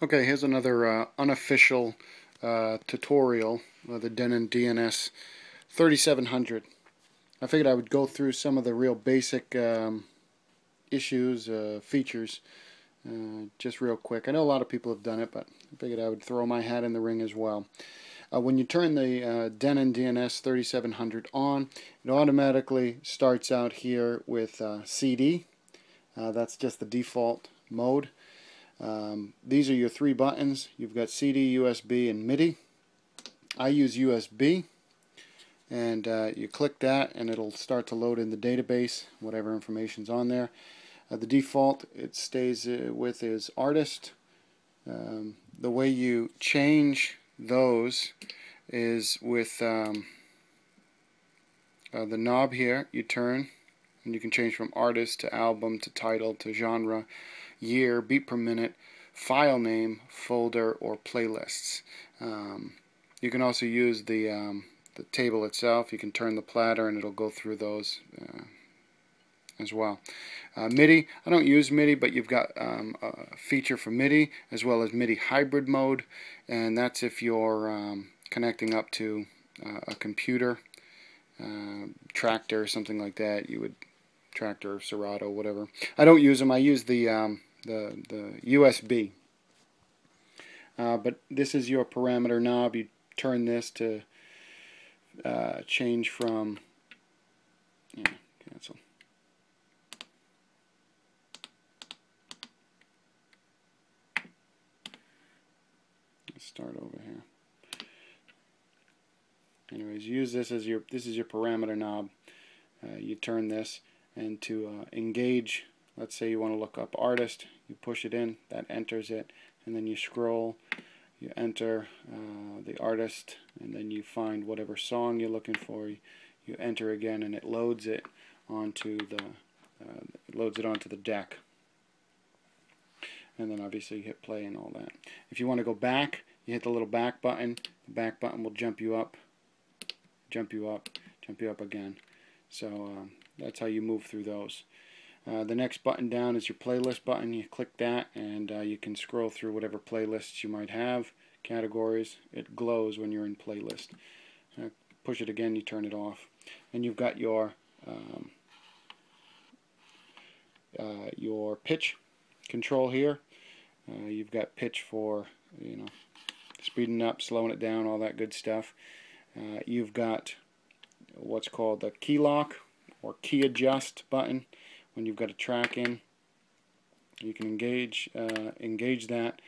Okay, here's another unofficial tutorial of the Denon DN-S3700. I figured I would go through some of the real basic issues, features, just real quick. I know a lot of people have done it, but I figured I would throw my hat in the ring as well. When you turn the Denon DN-S3700 on, it automatically starts out here with CD. That's just the default mode. These are your three buttons. You've got CD, USB, and MIDI. I use USB, and you click that and it'll start to load in the database, whatever information's on there. The default it stays with is artist. The way you change those is with the knob here. You turn and you can change from artist to album to title to genre, year, beat per minute, file name, folder, or playlists. You can also use the table itself. You can turn the platter and it'll go through those as well. MIDI, I don't use MIDI, but you've got a feature for MIDI as well as MIDI hybrid mode, and that's if you're connecting up to a computer, Tractor, something like that. You would Tractor, Serato, whatever. I don't use them. I use the USB. But this is your parameter knob. You turn this to change from cancel. Let's start over here. Anyways, use this as your parameter knob. You turn this, and to engage, let's say you want to look up artist, you push it in, that enters it, and then you scroll, you enter the artist, and then you find whatever song you're looking for. You enter again, and it loads it onto the deck. And then obviously you hit play and all that. If you want to go back, you hit the little back button. The back button will jump you up, jump you up, jump you up again. So that's how you move through those. The next button down is your playlist button. You click that and you can scroll through whatever playlists you might have, categories. It glows when you're in playlist. Push it again, you turn it off. And you've got your pitch control here. You've got pitch for, speeding up, slowing it down, all that good stuff. You've got what's called the key lock or key adjust button. When you've got a track in, you can engage that,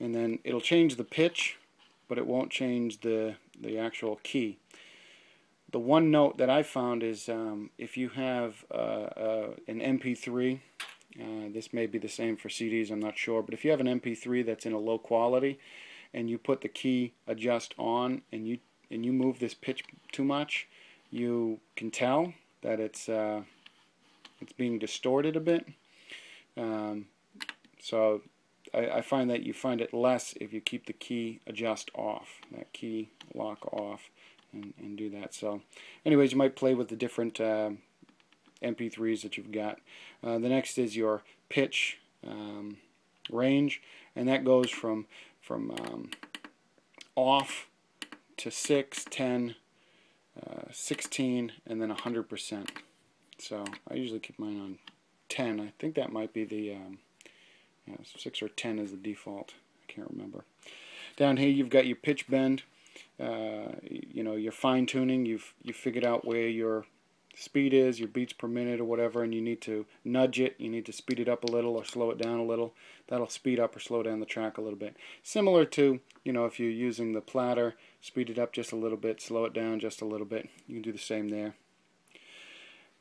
and then it'll change the pitch, but it won't change the actual key. The one note that I found is if you have an MP3, this may be the same for CDs, I'm not sure, but if you have an MP3 that's in a low quality and you put the key adjust on and you move this pitch too much, you can tell that it's being distorted a bit. So I find that you find it less if you keep the key adjust off, that key lock off, and do that. So anyways, you might play with the different MP3s that you've got. The next is your pitch range, and that goes from off to 6, 10, 16, and then 100%. So I usually keep mine on 10. I think that might be the 6 or 10 is the default. I can't remember. Down here you've got your pitch bend. Your fine tuning. You've figured out where your speed is, your beats per minute or whatever, and you need to nudge it. You need to speed it up a little or slow it down a little. That'll speed up or slow down the track a little bit. Similar to, if you're using the platter, speed it up just a little bit, slow it down just a little bit. You can do the same there.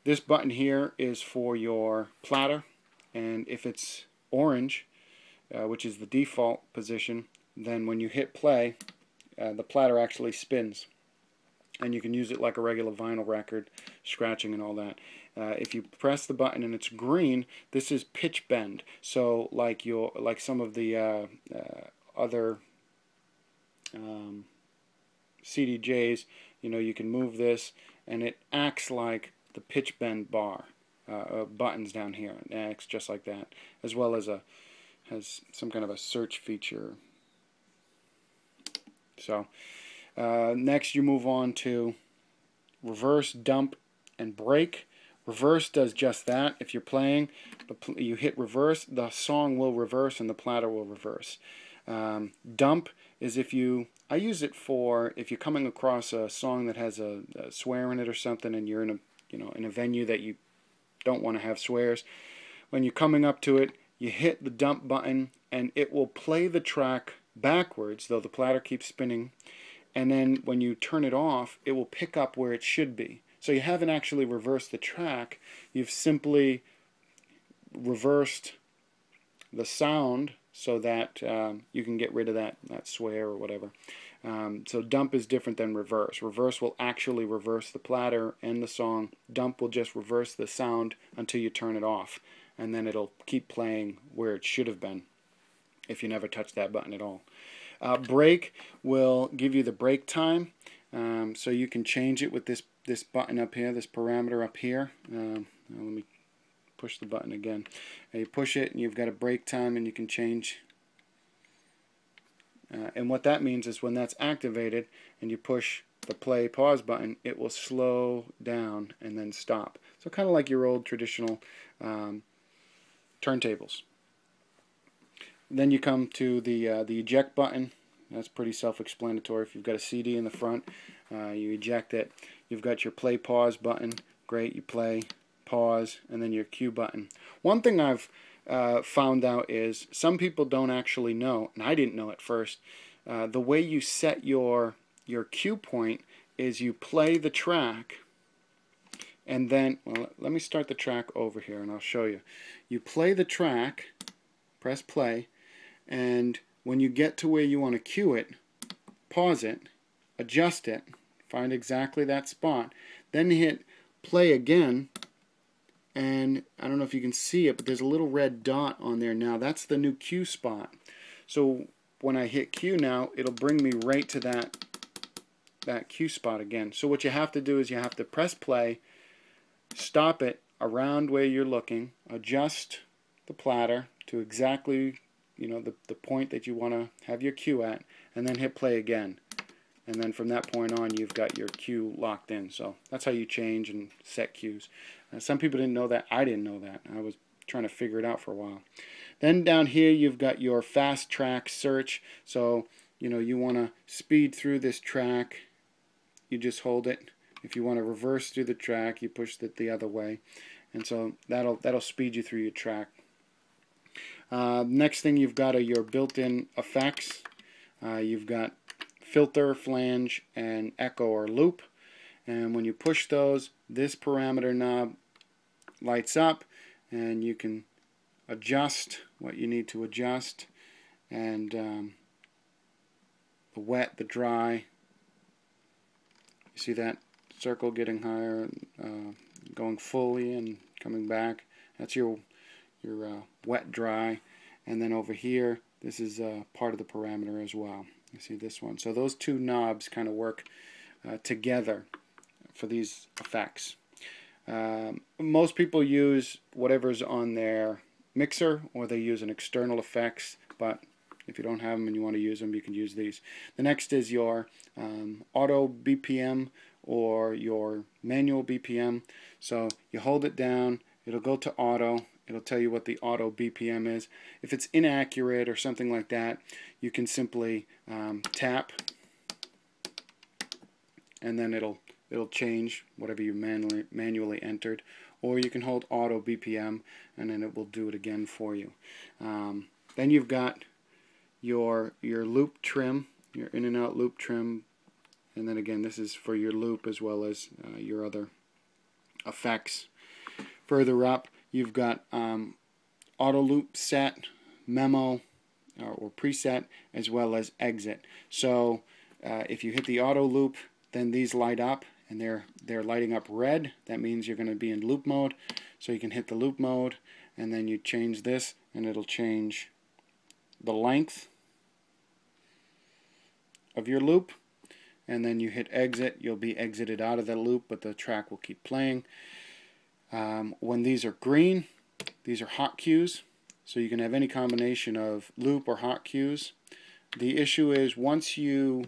This button here is for your platter, and if it's orange, which is the default position, then when you hit play, the platter actually spins, and you can use it like a regular vinyl record, scratching and all that. If you press the button and it's green, this is pitch bend. So like some of the other CDJs, you can move this, and it acts like the pitch bend bar buttons down here. It acts just like that, as well as a has some kind of a search feature. So next you move on to reverse, dump, and break. Reverse does just that. If you're playing, you hit reverse, the song will reverse and the platter will reverse. Dump is I use it for if you're coming across a song that has a swear in it or something, and you're in a venue that you don't want to have swears. When you're coming up to it, you hit the dump button and it will play the track backwards, though the platter keeps spinning. And then when you turn it off, it will pick up where it should be. So you haven't actually reversed the track, you've simply reversed the sound so that you can get rid of that swear or whatever. So dump is different than reverse. Reverse will actually reverse the platter and the song. Dump will just reverse the sound until you turn it off, and then it'll keep playing where it should have been if you never touch that button at all. Break will give you the break time, so you can change it with this button up here, this parameter up here. Let me push the button again. You push it and you've got a break time, and you can change. And what that means is when that's activated and you push the play pause button, it will slow down and then stop. So kind of like your old traditional turntables. Then you come to the eject button. That's pretty self-explanatory. If you've got a CD in the front, you eject it. You've got your play pause button. Great, you play, pause, and then your cue button. One thing I've found out is some people don't actually know, and I didn't know at first, the way you set your cue point is you play the track, and then, well, let me start the track over here and I'll show you. You play the track, press play, and when you get to where you want to cue it, pause it, adjust it, find exactly that spot, then hit play again, and I don't know if you can see it, but there's a little red dot on there now. That's the new cue spot. So when I hit cue now, it'll bring me right to that cue spot again. So what you have to do is you have to press play, stop it around where you're looking, adjust the platter to exactly the point that you want to have your cue at, and then hit play again. And then from that point on, you've got your cue locked in. So that's how you change and set cues. Some people didn't know that. I didn't know that. I was trying to figure it out for a while. Then down here, you've got your fast track search. So you want to speed through this track, you just hold it. If you want to reverse through the track, you push it the other way, and so that'll speed you through your track. Next thing you've got are your built-in effects. You've got filter, flange, and echo or loop. And when you push those, this parameter knob lights up, and you can adjust what you need to adjust. And the wet, the dry. You see that circle getting higher, going fully and coming back. That's your wet, dry. And then over here, this is part of the parameter as well. You see this one. So those two knobs kind of work together for these effects. Most people use whatever's on their mixer, or they use an external effects, but if you don't have them and you want to use them, you can use these. The next is your auto BPM or your manual BPM. So you hold it down, it'll go to auto. It'll tell you what the auto BPM is. If it's inaccurate or something like that, you can simply tap, and then it'll change whatever you manually entered. Or you can hold auto BPM, and then it will do it again for you. Then you've got your loop trim, your in and out loop trim, and then again this is for your loop as well as your other effects. Further up, you've got auto loop set, memo, or preset, as well as exit. So if you hit the auto loop, then these light up, and they're lighting up red. That means you're going to be in loop mode. So you can hit the loop mode, and then you change this, and it'll change the length of your loop. And then you hit exit, you'll be exited out of the loop, but the track will keep playing. When these are green, these are hot cues. so you can have any combination of loop or hot cues. The issue is once you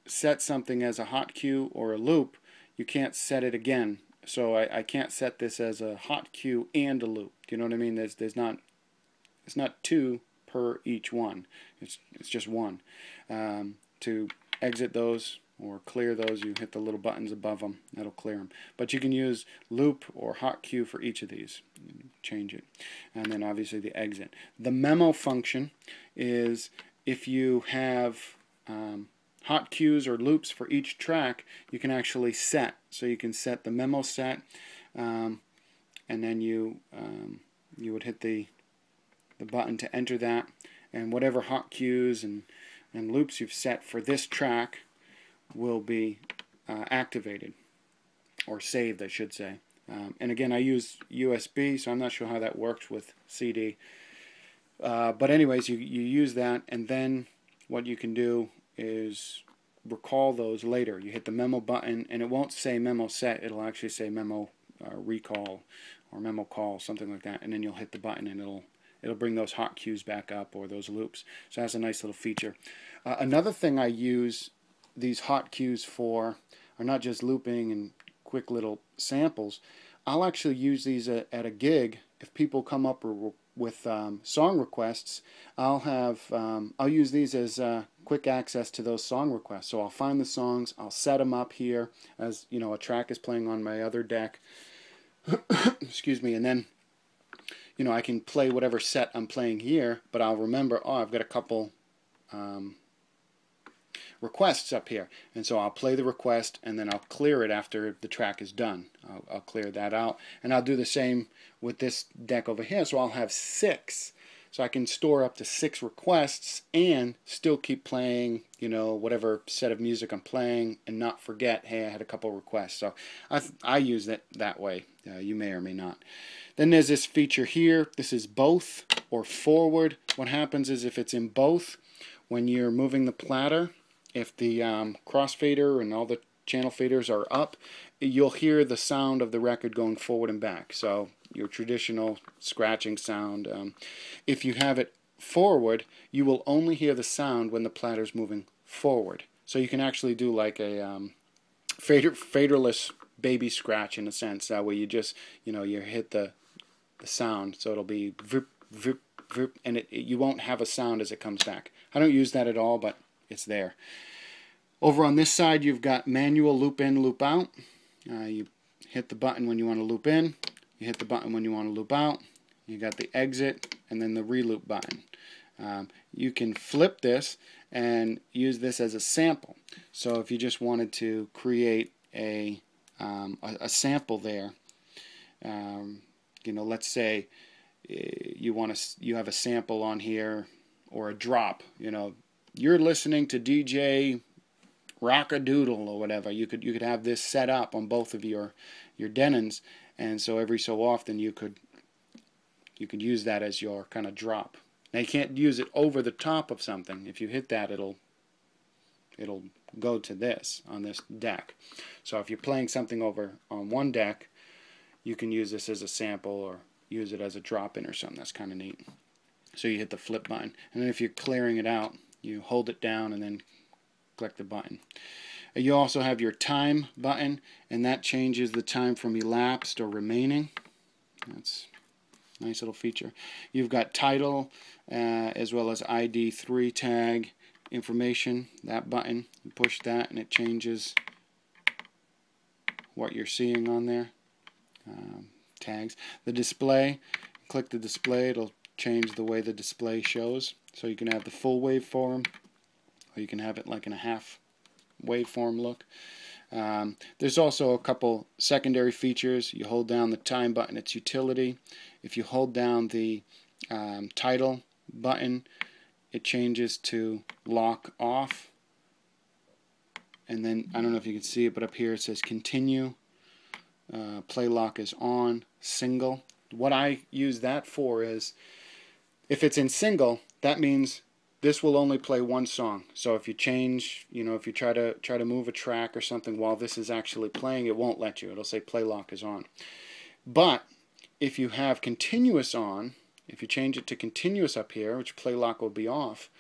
set something as a hot cue or a loop, you can't set it again. So I can't set this as a hot cue and a loop. Do you know what I mean? It's not two per each one. It's just one. To exit those or clear those, you hit the little buttons above them. That'll clear them. But you can use loop or hot cue for each of these. Change it. And then obviously the exit. The memo function is if you have hot cues or loops for each track, you can actually set. So you can set the memo set, and then you would hit the button to enter that, and whatever hot cues and loops you've set for this track will be activated, or saved I should say. And again, I use USB, so I'm not sure how that works with CD. But anyways, you use that, and then what you can do is recall those later. You hit the memo button, and it won't say memo set, it'll actually say memo recall or memo call, something like that, and then you'll hit the button and it'll bring those hot cues back up, or those loops. So that's a nice little feature. Another thing I use these hot cues for are not just looping and quick little samples. I'll actually use these at a gig. If people come up with song requests, I'll use these as quick access to those song requests. So I'll find the songs, I'll set them up here as a track is playing on my other deck. Excuse me, and then I can play whatever set I'm playing here, but I'll remember, oh, I've got a couple requests up here, and so I'll play the request, and then I'll clear it after the track is done. I'll clear that out, and I'll do the same with this deck over here. So I'll have 6, so I can store up to 6 requests and still keep playing whatever set of music I'm playing, and not forget, hey, I had a couple requests. So I use it that way. You may or may not. Then there's this feature here. This is both or forward. What happens is if it's in both, when you're moving the platter, if the crossfader and all the channel faders are up, you'll hear the sound of the record going forward and back. So your traditional scratching sound. If you have it forward, you will only hear the sound when the platter's moving forward. So you can actually do like a faderless baby scratch in a sense. That way you just you hit the sound, so it'll be vroop, vroop, vroop, and you won't have a sound as it comes back. I don't use that at all, but it's there. Over on this side, you've got manual loop in, loop out. You hit the button when you want to loop in. You hit the button when you want to loop out. You got the exit and then the reloop button. You can flip this and use this as a sample. So if you just wanted to create a sample there, let's say you have a sample on here, or a drop. You're listening to DJ Rockadoodle or whatever. You could have this set up on both of your Denons, and so every so often you could use that as your kind of drop. Now you can't use it over the top of something. If you hit that, it'll go to this on this deck. So if you're playing something over on one deck, you can use this as a sample or use it as a drop in or something. That's kind of neat. So you hit the flip button, and then if you're clearing it out, you hold it down and then click the button. You also have your time button, and that changes the time from elapsed or remaining. That's a nice little feature. You've got title as well as ID 3 tag information. That button, you push that and it changes what you're seeing on there. Tags. The display, click the display, it'll change the way the display shows. So you can have the full waveform, or you can have it like in a half waveform look. There's also a couple secondary features. You hold down the time button, it's utility. If you hold down the title button, it changes to lock off. And then, I don't know if you can see it, but up here it says continue. Play lock is on, single. What I use that for is, if it's in single, that means this will only play one song. So if you change, if you try to move a track or something while this is actually playing, it won't let you. It'll say play lock is on. But if you have continuous on, If you change it to continuous up here, which play lock will be off,